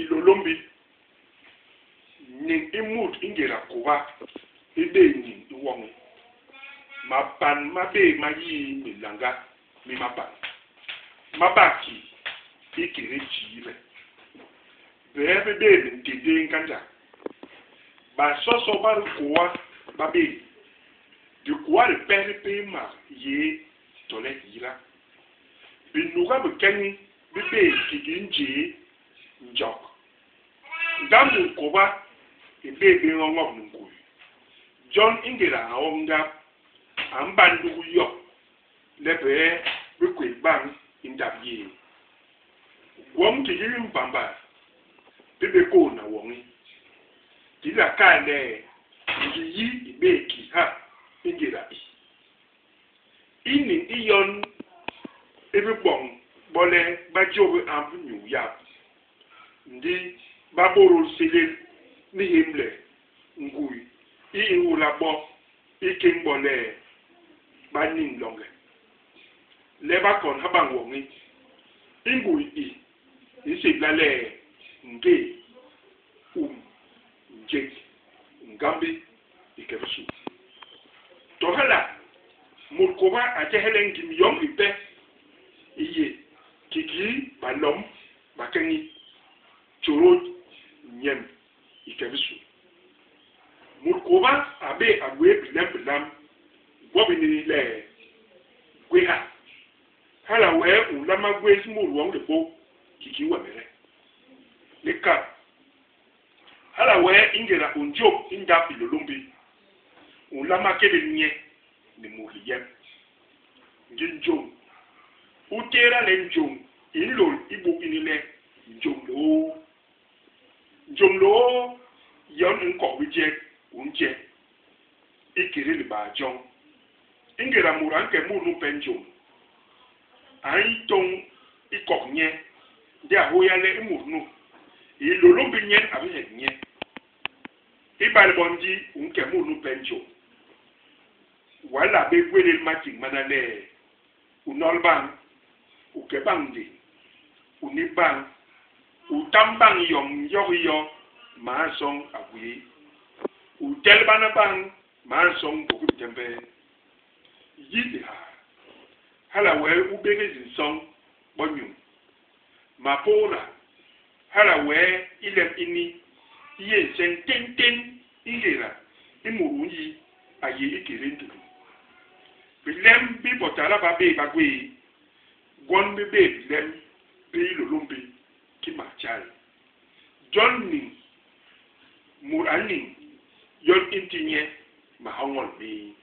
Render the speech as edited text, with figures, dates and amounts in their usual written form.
ilolombi ni imut ingera kuba ide ni iwong mapan mabe mayi milanga mi mapan mabaki ikire jibe bebe bebe ndede nkanja ba soso ba kuwa babe de kuwa de pepe ma ye tole yira binuga bekeni bebe kiginje njok ndamu kuba ebebe ngongop nungu John ingera aonga ambandu yo lebe bikwe bang indabye wom tijiri mpamba bebe ko na wongi dila kale yi ibeki ha ingera ini iyon ebe bong bole bajowe ambu ya ndi baboro sele ni himle ngui ihu labo ike mbole banin longe leba kon habang wongi ingui isi blale nge nje ngambi ikebisu tohala mulkoba atehelen kim yom ipe iye kiki balom bakeni choro nyem ikebisu mulkoba abe agwe bilam wobini le gweha hala we ulama gwe smuru wong lepo kiki wemere leka hala we ingera unjo inda pilolumbi ulama kebe nye ni muhiyem njinjo utera le njong ilo ibu inile njomlo yon nko wije unje ikiri libajon ingera muranke munu penjo aiton ikoknye de ahoyale imunu ilolumbi nyen abihenye ibalbonji unke munu penjo wala be gwele mati manale unolban ukebandi uniban utambang yom yoyo maasong agui utelbana bang maasong boku tembe yidi hala we ubege zinsong bonyu mapola hala we ile ini iye sententen ingera imurunyi aye ikirindu bilem bi botala babe bagwe gon bebe bilem bi lolumbi ki machal John ni murani yon intinye mahawon bi